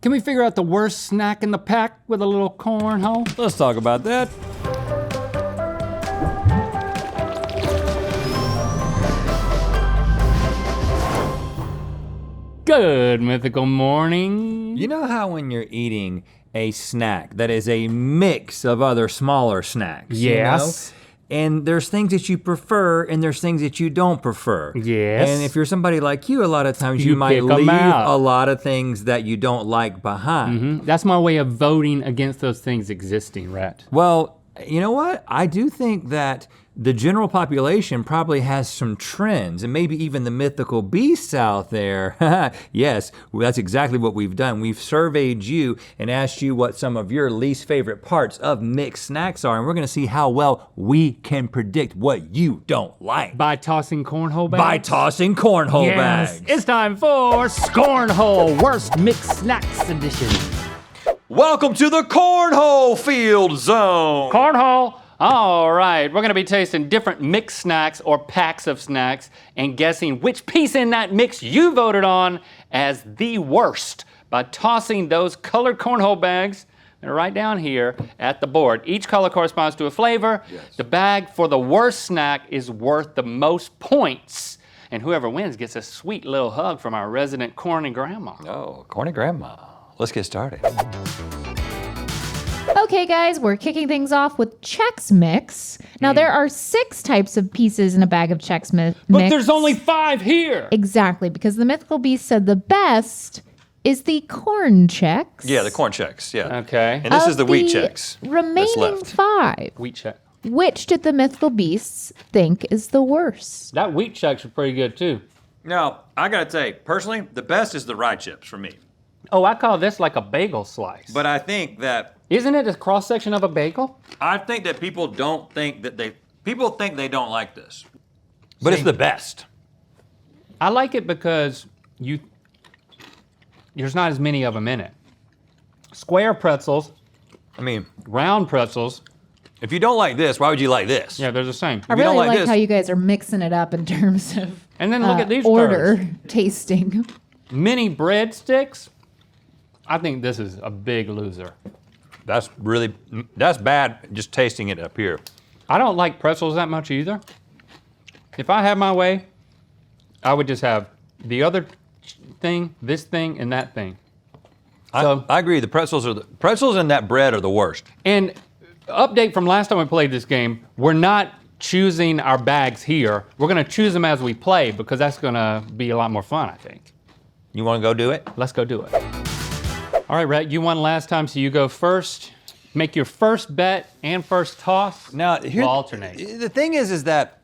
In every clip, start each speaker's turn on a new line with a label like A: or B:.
A: Can we figure out the worst snack in the pack with a little cornhole?
B: Let's talk about that.
A: Good mythical morning.
B: You know how when you're eating a snack that is a mix of other smaller snacks?
A: Yes.
B: You know? And there's things that you prefer and there's things that you don't prefer.
A: Yes.
B: And if you're somebody like you, a lot of times you might
A: pick 'em
B: leave
A: out.
B: a lot of things that you don't like behind.
A: That's my way of voting against those things existing, Rhett.
B: Well, you know what? I do think that the general population probably has some trends, and maybe even the mythical beasts out there. Yes, that's exactly what we've done. We've surveyed you and asked you what some of your least favorite parts of mixed snacks are, and we're gonna see how well we can predict what you don't like.
A: By tossing cornhole bags?
B: By tossing cornhole
A: Yes,
B: bags.
A: it's time for Scornhole Worst Mixed Snacks Edition.
B: Welcome to the cornhole field zone.
A: Cornhole. All right, we're gonna be tasting different mixed snacks or packs of snacks and guessing which piece in that mix you voted on as the worst by tossing those colored cornhole bags. They're right down here at the board. Each color corresponds to a flavor.
B: Yes.
A: The bag for the worst snack is worth the most points. And whoever wins gets a sweet little hug from our resident corny grandma.
B: Oh, corny grandma. Let's get started.
C: Okay guys, we're kicking things off with Chex Mix. Now there are 6 types of pieces in a bag of Chex Mix.
A: But there's only 5 here.
C: Exactly, because the Mythical Beast said the best is the corn Chex.
B: Yeah, the corn checks, yeah.
A: Okay.
B: And this is
C: Of
B: the wheat checks.
C: Remaining
B: left.
C: 5.
A: Wheat check.
C: Which did the Mythical Beasts think is the worst?
A: That wheat checks are pretty good too.
B: Now, I gotta say, personally, the best is the rye chips for me.
A: Oh, I call this like a bagel slice.
B: But I think that
A: Isn't it a cross section of a bagel?
B: people don't think that people think they don't like this. But it's the best.
A: I like it because there's not as many of them in it. Square pretzels,
B: I mean,
A: round pretzels,
B: if you don't like this, why would you like this?
A: yeah, they're the same.
C: I
B: you don't
C: really
B: like
C: like
B: this-
C: how you guys are mixing it up in terms of
A: And then look at these
C: order
A: curves.
C: tasting.
A: Mini breadsticks. I think this is a big loser.
B: That's bad just tasting it up here.
A: I don't like pretzels that much either. If I had my way, I would just have the other thing, this thing, and that thing. So-
B: I agree, the pretzels and that bread are the worst.
A: And update from last time we played this game, we're not choosing our bags here. We're gonna choose them as we play because that's gonna be a lot more fun, I think.
B: You wanna go do it?
A: Let's go do it. All right, Rhett, you won last time, so you go first. Make your first bet and first toss.
B: Now,
A: We'll alternate.
B: The thing is that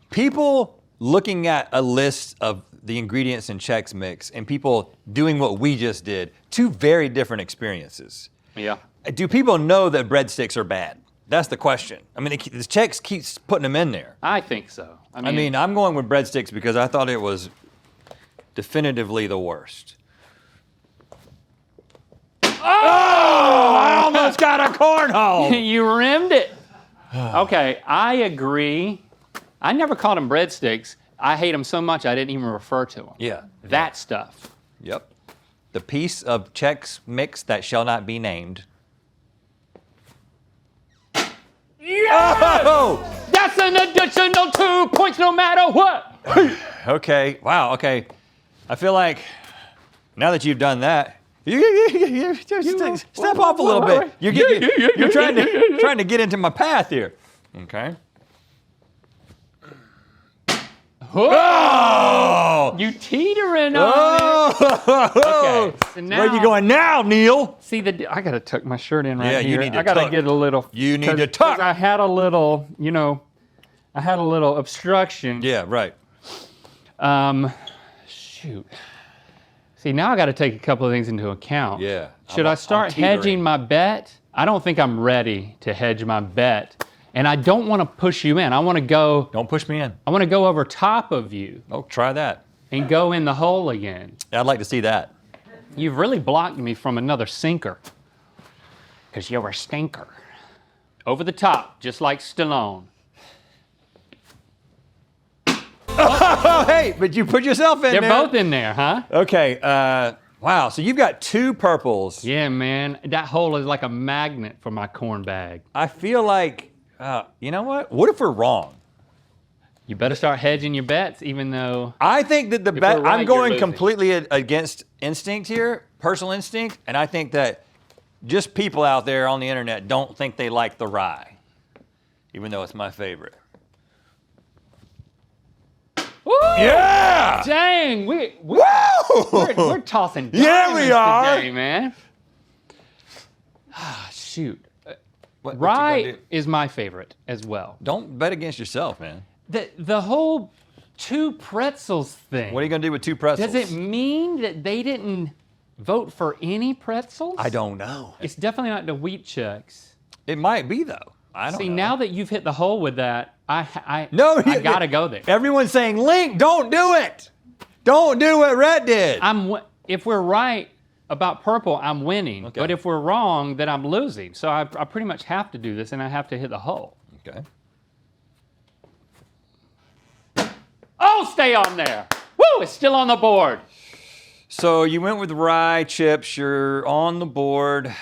B: people looking at a list of the ingredients in Chex Mix and people doing what we just did, 2 very different experiences.
A: Yeah.
B: Do people know that breadsticks are bad? That's the question. I mean, the Chex keeps putting them in there.
A: I think so.
B: I mean, I'm going with breadsticks because I thought it was definitively the worst. Oh! I almost got a cornhole!
A: you rimmed it. Okay, I agree. I never called them breadsticks. I hate them so much I didn't even refer to them.
B: Yeah.
A: That stuff.
B: Yep. The piece of Chex Mix that shall not be named.
A: Yes!
B: Oh!
A: That's an additional 2 points no matter what.
B: Okay, wow, okay. I feel like now that you've done that, step off a little bit. You're trying to get into my path here. Okay. Oh!
A: You teetering on
B: Oh!
A: Okay, so now,
B: Where you going now, Neil?
A: See, I gotta tuck my shirt in right
B: Yeah,
A: here.
B: you need to
A: I gotta
B: tuck.
A: get a little.
B: You need to
A: 'cause
B: tuck.
A: I had a little, I had a little obstruction.
B: Yeah, right.
A: Shoot. See, now I gotta take a couple of things into account.
B: Yeah.
A: Should I start
B: teetering.
A: hedging my bet? I don't think I'm ready to hedge my bet. And I don't want to push you in. I want to go
B: Don't push me in.
A: over top of you
B: Oh, try that.
A: and go in the hole again.
B: I'd like to see that.
A: You've really blocked me from another sinker. Because you're a stinker. Over the top, just like Stallone.
B: Oh, hey, but you put yourself in
A: They're
B: there.
A: both in there, huh?
B: Okay, Wow, so you've got 2 purples.
A: Yeah, man. That hole is like a magnet for my corn bag.
B: I feel like, you know what? What if we're wrong?
A: You better start hedging your bets, even though
B: I think that
A: we're right,
B: I'm
A: you're
B: going
A: losing.
B: completely against instinct here, personal instinct, and I think that just people out there on the internet don't think they like the rye, even though it's my favorite.
A: Woo!
B: Yeah!
A: Dang,
B: Woo!
A: we're tossing diamonds
B: Yeah, we are.
A: today, man. Shoot.
B: What you
A: Rye
B: gonna do?
A: is my favorite as well.
B: Don't bet against yourself, man.
A: The whole 2 pretzels thing.
B: What are you gonna do with 2 pretzels?
A: Does it mean that they didn't vote for any pretzels?
B: I don't know.
A: It's definitely not the wheat checks.
B: It might be though. I don't
A: See,
B: know.
A: now that you've hit the hole with that, I gotta go there.
B: Everyone's saying, Link, don't do it. Don't do what Rhett did.
A: If we're right about purple, I'm winning.
B: Okay.
A: But if we're wrong, then I'm losing. So I pretty much have to do this, and I have to hit the hole.
B: Okay.
A: Oh, stay on there. Woo, it's still on the board.
B: So you went with rye chips. You're on the board.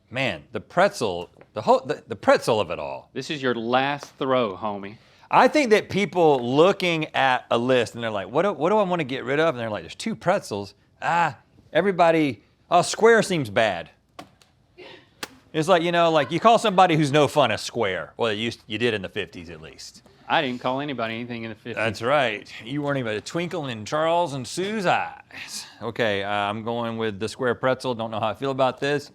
B: Man, the pretzel, the pretzel of it all.
A: This is your last throw, homie.
B: I think that people looking at a list and they're like, what do I want to get rid of? And they're like, there's 2 pretzels. Everybody, square seems bad. It's like, like you call somebody who's no fun a square. Well, you did in the 50s at least.
A: I didn't call anybody anything in the 50s.
B: That's right. You weren't even a twinkle in Charles and Sue's eyes. Okay, I'm going with the square pretzel. Don't know how I feel about this.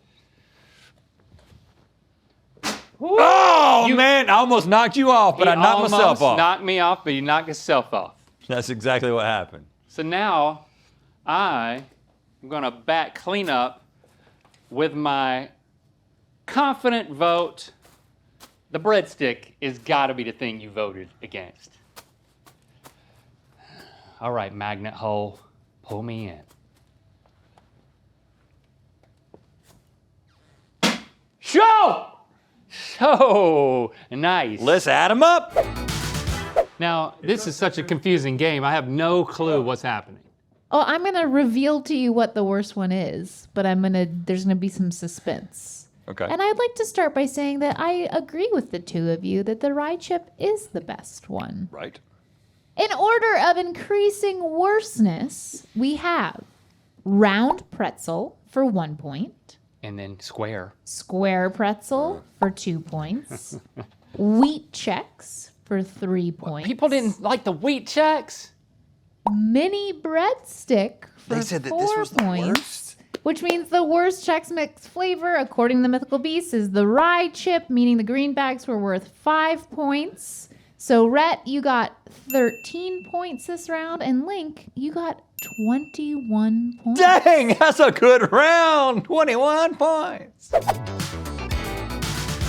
A: Woo!
B: Oh, man, I almost knocked you off, but I knocked myself
A: almost
B: off.
A: knocked me off, but you knocked yourself off.
B: That's exactly what happened.
A: So now I am going to bat cleanup with my confident vote. The breadstick is got to be the thing you voted against. All right, magnet hole, pull me in. Show! So nice.
B: Let's add them up.
A: Now, this is such a confusing game. I have no clue what's happening.
C: Oh, I'm gonna reveal to you what the worst one is, but there's gonna be some suspense.
B: Okay.
C: And I'd like to start by saying that I agree with the 2 of you that the rye chip is the best one.
B: Right.
C: In order of increasing worseness, we have round pretzel for 1 point,
A: And then square.
C: square pretzel for 2 points, wheat checks for 3 points.
A: People didn't like the wheat checks.
C: Mini breadstick for
B: They said that
C: 4
B: this was the
C: points.
B: worst.
C: Which means the worst Chex Mix flavor, according to the Mythical Beast, is the rye chip, meaning the green bags were worth 5 points. So, Rhett, you got 13 points this round, and Link, you got 21 points.
B: Dang, that's a good round. 21 points.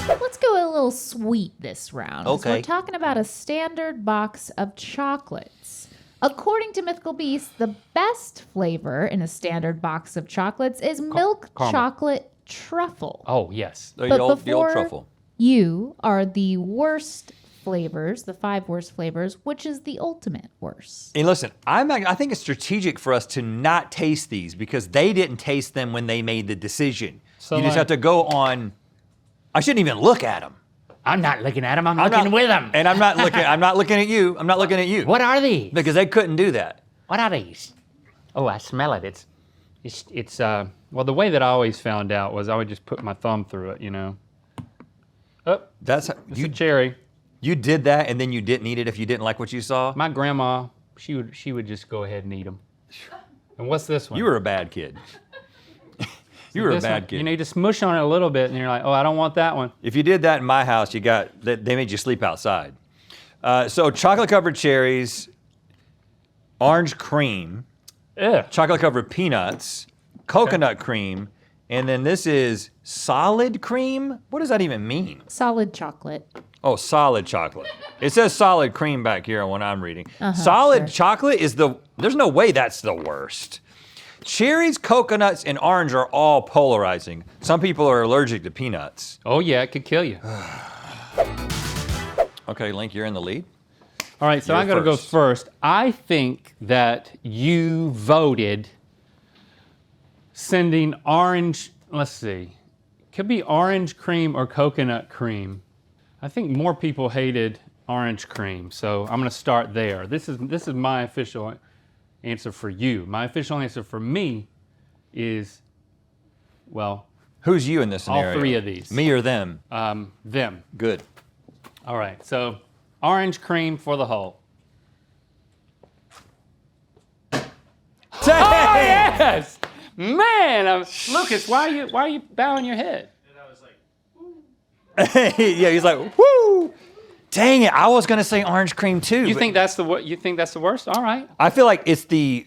C: Let's go a little sweet this round.
B: Okay.
C: We're talking about a standard box of chocolates. According to Mythical Beast, the best flavor in a standard box of chocolates is milk
A: caramel.
C: chocolate truffle.
A: Oh, yes.
B: The
C: But
B: old
C: before
B: truffle.
C: you are the worst flavors, the 5 worst flavors, which is the ultimate worst.
B: And listen, I think it's strategic for us to not taste these because they didn't taste them when they made the decision.
A: So
B: you just
A: like-
B: have to go on. I shouldn't even look at them.
A: I'm not looking at them. I'm looking with them.
B: And I'm not looking. I'm not looking at you. I'm not looking at you.
A: What are these?
B: Because they couldn't do that.
A: What are these? Oh, I smell it. It's well, the way that I always found out was I would just put my thumb through it, Oh,
B: That's
A: it's a cherry.
B: You did that, and then you didn't eat it if you didn't like what you saw.
A: My grandma, she would just go ahead and eat them. And what's this one?
B: You were a bad kid. You were a
A: This
B: bad
A: one,
B: kid.
A: you just mush on it a little bit, and you're like, oh, I don't want that one.
B: If you did that in my house, they made you sleep outside. So chocolate covered cherries, orange cream,
A: Ugh.
B: chocolate covered peanuts, coconut cream, and then this is solid cream. What does that even mean?
C: Solid chocolate.
B: Oh, solid chocolate. It says solid cream back here on what I'm reading. Solid
C: sure.
B: chocolate there's no way that's the worst. Cherries, coconuts, and orange are all polarizing. Some people are allergic to peanuts.
A: Oh yeah, it could kill you.
B: Okay, Link, you're in the lead.
A: All right, so
B: You're
A: I'm going to go
B: first.
A: first. I think that you voted sending orange, let's see. Could be orange cream or coconut cream. I think more people hated orange cream, so I'm gonna start there. This is my official answer for you. My official answer for me is, well,
B: Who's you in this scenario?
A: all three of these.
B: Me or them?
A: Them.
B: Good.
A: All right, so orange cream for the whole. Oh yes! Man, Lucas, why are you bowing your head?
B: Yeah, he's like, woo! Dang it! I was gonna say orange cream too.
A: You
B: but
A: think that's the worst? All right.
B: I feel like it's the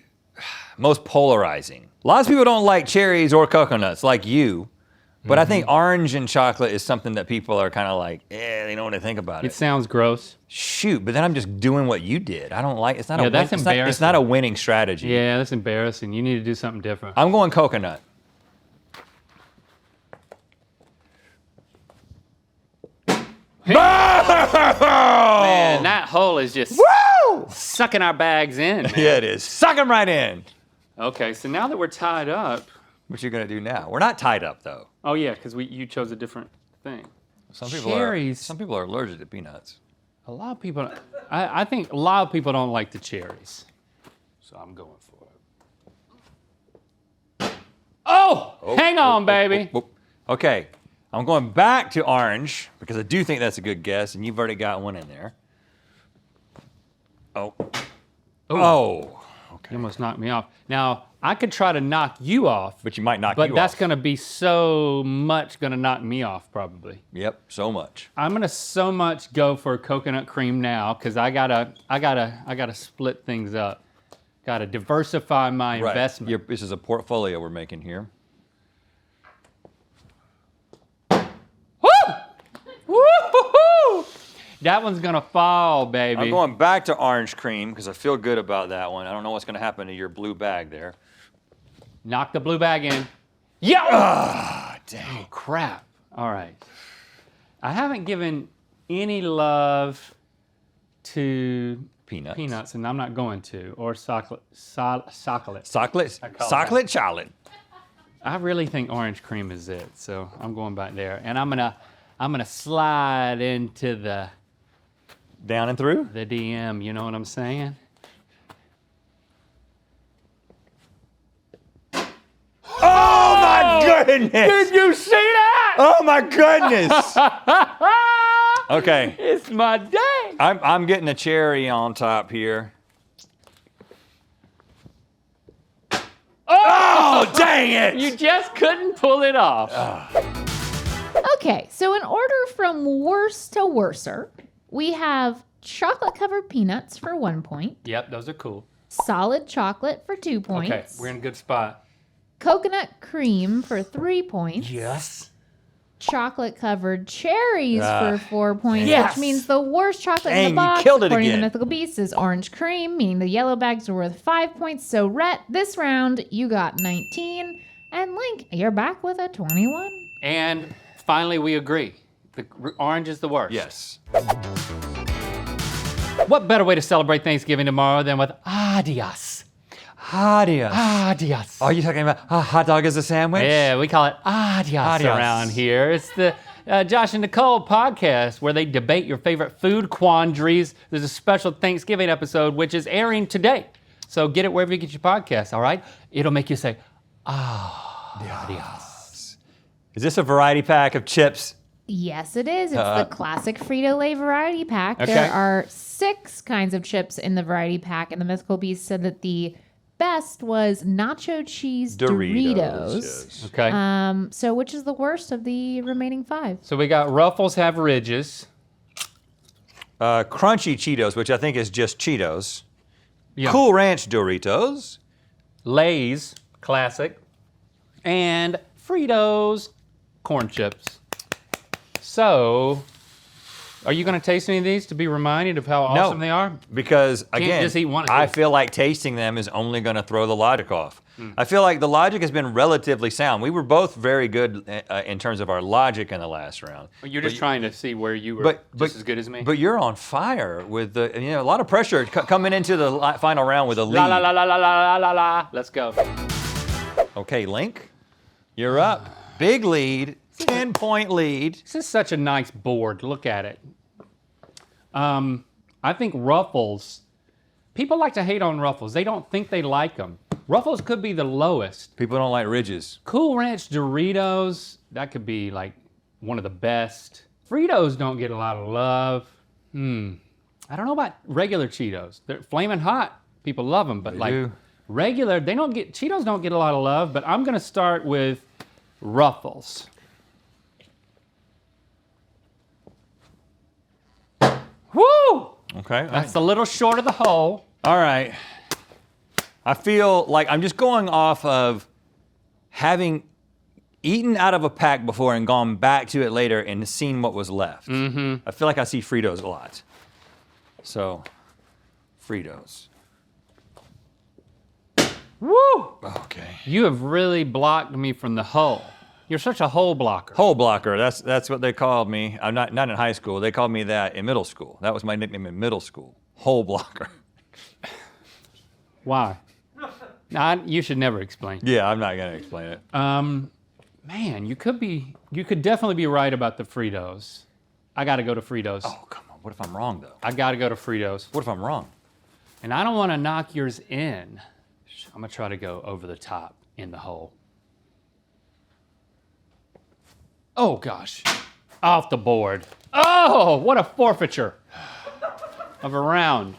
B: most polarizing. Lots of people don't like cherries or coconuts, like you. But I think orange and chocolate is something that people are kind of like, they don't want to think about
A: It
B: it.
A: sounds gross.
B: Shoot, but then I'm just doing what you did. I don't like. It's not
A: Yeah,
B: a.
A: that's
B: it's not
A: embarrassing.
B: a winning strategy.
A: Yeah, that's embarrassing. You need to do something different.
B: I'm going coconut.
A: Man, that hole is just
B: Woo!
A: sucking our bags in. Man.
B: Yeah, it is. Suck them right in.
A: Okay, so now that we're tied up,
B: What you gonna do now? We're not tied up though.
A: oh yeah, because you chose a different thing.
B: Some people
A: Cherries.
B: Some people are allergic to peanuts.
A: A lot of people, I think a lot of people don't like the cherries, so I'm going for it. Oh, hang on, baby.
B: Okay, I'm going back to orange because I do think that's a good guess, and you've already got one in there. Oh. Oh.
A: You almost knocked me off. Now, I could try to knock you off,
B: But you might knock
A: but
B: you
A: that's
B: off.
A: gonna be so much gonna knock me off probably.
B: Yep, so much.
A: I'm gonna so much go for coconut cream now because I gotta split things up. Gotta diversify my investment.
B: This is a portfolio we're making here.
A: Woo-hoo-hoo! That one's gonna fall, baby.
B: I'm going back to orange cream because I feel good about that one. I don't know what's gonna happen to your blue bag there.
A: Knock the blue bag in. Yeah!
B: Ah, dang.
A: Oh, crap. All right. I haven't given any love to
B: Peanuts.
A: and I'm not going to, or chocolate.
B: Chocolate?
A: call
B: Chocolate chocolate.
A: I really think orange cream is it, so I'm going back there, and I'm gonna slide into the
B: Down and through?
A: DM. You know what I'm saying?
B: Oh my goodness!
A: Did you see that?
B: Oh my goodness! Okay,
A: It's my day.
B: I'm getting a cherry on top here. Oh, dang it!
A: You just couldn't pull it off.
C: Okay, so in order from worst to worser, we have chocolate covered peanuts for 1 point,
A: Yep, those are cool.
C: solid chocolate for 2 points,
A: Okay, we're in a good spot.
C: coconut cream for 3 points,
A: Yes.
C: chocolate covered cherries for 4 points,
A: Yes!
C: which means the worst chocolate in
B: Dang,
C: the
B: you
C: box,
B: killed it
C: according to
B: again.
C: the Mythical Beast, is orange cream, meaning the yellow bags are worth 5 points. So, Rhett, this round, you got 19, and Link, you're back with a 21.
A: And finally, we agree. The orange is the worst.
B: Yes.
A: What better way to celebrate Thanksgiving tomorrow than with adios?
B: Adios.
A: Adios.
B: Are you talking about a hot dog as a sandwich?
A: Yeah, we call it adios,
B: Adios.
A: around here. It's the Josh and Nicole podcast where they debate your favorite food quandaries. There's a special Thanksgiving episode which is airing today. So get it wherever you get your podcast, all right? It'll make you say, adios.
B: Is this a variety pack of chips?
C: Yes, it is. It's the classic Frito-Lay variety pack.
A: Okay.
C: There are 6 kinds of chips in the variety pack, and the Mythical Beast said that the best was nacho cheese Doritos.
B: Yes.
A: Okay.
C: So which is the worst of the remaining 5?
A: So we got Ruffles have ridges.
B: Crunchy Cheetos, which I think is just Cheetos.
A: Yeah.
B: Cool Ranch Doritos.
A: Lay's, classic. And Fritos, corn chips. So, are you going to taste any of these to be reminded of how awesome they are?
B: Because again,
A: just eat one of
B: I
A: these.
B: feel like tasting them is only going to throw the logic off. I feel like the logic has been relatively sound. We were both very good in terms of our logic in the last round.
A: You're just trying to see where you were just as good as me.
B: But you're on fire with the, a lot of pressure coming into the final round with a lead.
A: La la la la la la la la la. Let's go.
B: Okay, Link, you're up. Big lead, 10-point lead.
A: This is such a nice board. Look at it. I think Ruffles, people like to hate on Ruffles. They don't think they like them. Ruffles could be the lowest.
B: People don't like ridges.
A: Cool Ranch Doritos, that could be like one of the best. Fritos don't get a lot of love. I don't know about regular Cheetos. They're flaming hot. People love them, but regular, Cheetos don't get a lot of love, but I'm gonna start with Ruffles. Woo!
B: Okay.
A: That's a little short of the hole.
B: All right. I feel like I'm just going off of having eaten out of a pack before and gone back to it later and seen what was left. I feel like I see Fritos a lot. So, Fritos.
A: Woo!
B: Okay.
A: You have really blocked me from the hole. You're such a hole blocker.
B: Hole blocker, that's what they called me. I'm not in high school. They called me that in middle school. That was my nickname in middle school. Hole blocker.
A: Why? You should never explain.
B: Yeah, I'm not gonna explain it.
A: Man, you could definitely be right about the Fritos. I gotta go to Fritos.
B: Oh, come on. What if I'm wrong, though?
A: I gotta go to Fritos.
B: What if I'm wrong?
A: And I don't wanna knock yours in. I'm gonna try to go over the top in the hole. Oh gosh, off the board. Oh, what a forfeiture of a round.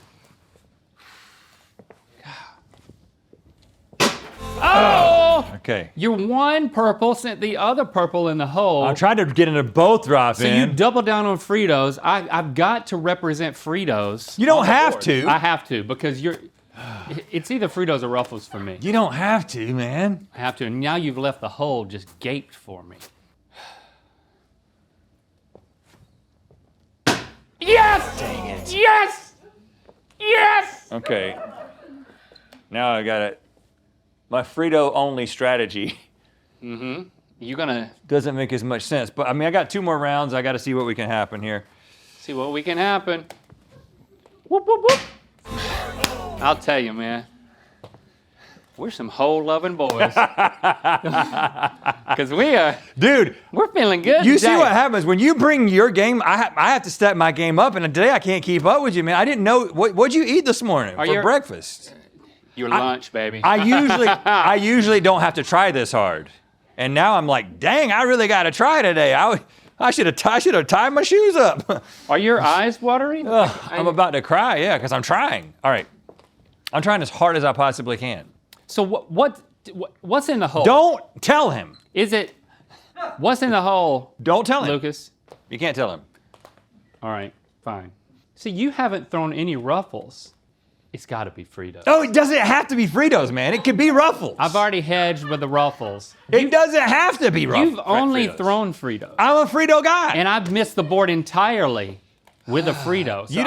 A: Oh!
B: Okay.
A: Your one purple sent the other purple in the hole.
B: I'm trying to get into both drop
A: So
B: in.
A: you double down on Fritos. I've got to represent Fritos.
B: You don't have to.
A: I have to because it's either Fritos or Ruffles for me.
B: You don't have to, man.
A: I have to, and now you've left the hole just gaped for me. Yes! Dang it. Yes! Yes!
B: Okay. Now I got it. My Frito only strategy.
A: You gonna
B: Doesn't make as much sense, but I mean, I got 2 more rounds. I got to see what we can happen here.
A: see what we can happen. Whoop, whoop, whoop. I'll tell you, man. We're some hole-loving boys. Because
B: Dude,
A: we're feeling good
B: you see
A: today.
B: what happens when you bring your game. I have to step my game up, and today I can't keep up with you, man. I didn't know what'd you eat this morning for breakfast.
A: Your lunch, baby.
B: I usually don't have to try this hard, and now I'm like, dang, I really got to try today. I should have tied my shoes up.
A: Are your eyes watering?
B: I'm about to cry, yeah, because I'm trying. All right, I'm trying as hard as I possibly can.
A: So what's in the hole?
B: Don't tell him.
A: What's in the hole?
B: Don't tell him.
A: Lucas.
B: You can't tell him.
A: All right, fine. See, you haven't thrown any Ruffles. It's got to be Fritos.
B: Oh, it doesn't have to be Fritos, man. It could be Ruffles.
A: I've already hedged with the Ruffles.
B: It doesn't have to be Ruffles.
A: You've only
B: Fritos.
A: thrown Fritos.
B: I'm a Frito guy.
A: And I've missed the board entirely with a Frito. So
B: you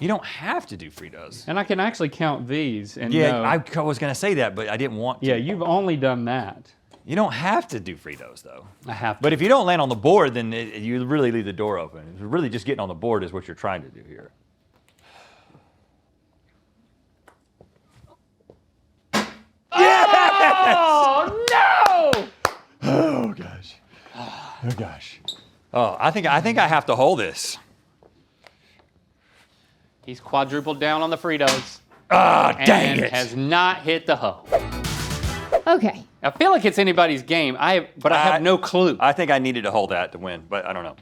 B: don't have to do Fritos.
A: And I can actually count these and
B: Yeah,
A: know.
B: I was gonna say that, but I didn't want to.
A: Yeah, you've only done that.
B: You don't have to do Fritos though.
A: I have to.
B: But if you don't land on the board, then you really leave the door open. Really just getting on the board is what you're trying to do here.
A: Oh, no!
B: Oh gosh. Oh gosh. Oh, I think I have to hold this.
A: He's quadrupled down on the Fritos.
B: Ah, dang
A: And
B: it.
A: has not hit the hole.
C: Okay.
A: I feel like it's anybody's game, but I have no clue.
B: I think I needed to hold that to win, but I don't know.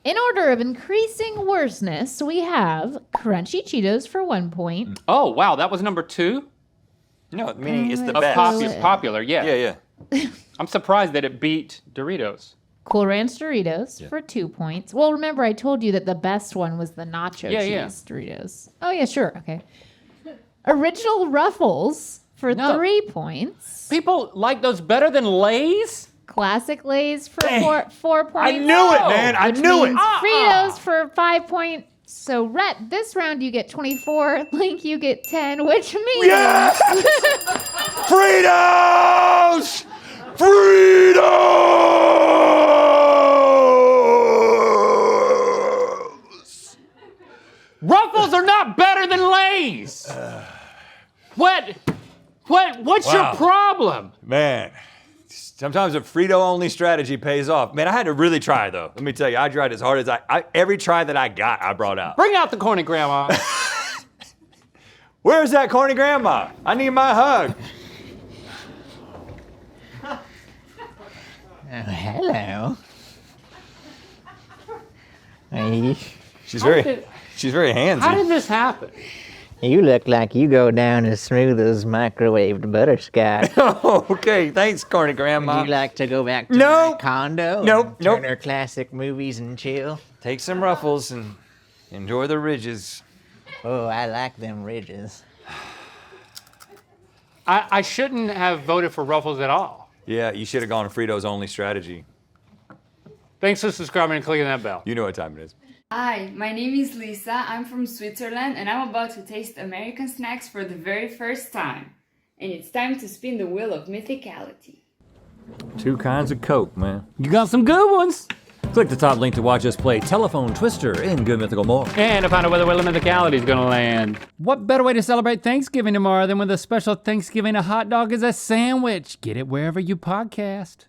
C: In order of increasing worseness, we have Crunchy Cheetos for 1 point.
A: Oh, wow, that was number 2?
B: No, meaning it's the
C: Of
B: best.
A: Popular, yeah.
B: Yeah, yeah.
A: I'm surprised that it beat Doritos.
C: Cool Ranch Doritos for 2 points. Well, remember I told you that the best one was the nacho cheese Doritos. Oh yeah, sure, okay. Original Ruffles for 3 points.
A: People like those better than Lay's?
C: Classic Lay's for 4 points.
B: I knew it, man. I knew it.
C: Fritos for 5 points. So, Rhett, this round you get 24. Link, you get 10, which means...
B: Yes! Fritos! Fritos!
A: Ruffles are not better than Lay's! What? What's your
B: Wow.
A: problem?
B: Man, sometimes a Frito-only strategy pays off. Man, I had to really try, though. Let me tell you, I tried as hard as every try that I got, I brought out.
A: Bring out the corny grandma.
B: Where's that corny grandma? I need my hug.
D: Hello. Hey,
B: She's very handsy.
A: How did this happen?
D: you look like you go down as smooth as microwaved butterscotch.
B: Oh, okay, thanks, corny grandma.
D: Would you like to go back to
B: No.
D: my condo?
B: Nope,
D: and
B: nope.
D: Turn our classic movies and chill?
B: Take some ruffles and enjoy the ridges.
D: Oh, I like them ridges.
A: I shouldn't have voted for Ruffles at all.
B: Yeah, you should have gone Frito's only strategy.
A: Thanks for subscribing and clicking that bell.
B: You know what time it is.
E: Hi, my name is Lisa. I'm from Switzerland and I'm about to taste American snacks for the very first time. And it's time to spin the wheel of mythicality.
B: 2 kinds of Coke, man.
A: You got some good ones.
B: Click the top link to watch us play Telephone Twister in Good Mythical More.
A: And to find out where the Wheel of Mythicality is gonna land. What better way to celebrate Thanksgiving tomorrow than with a special Thanksgiving a hot dog is a sandwich? Get it wherever you podcast.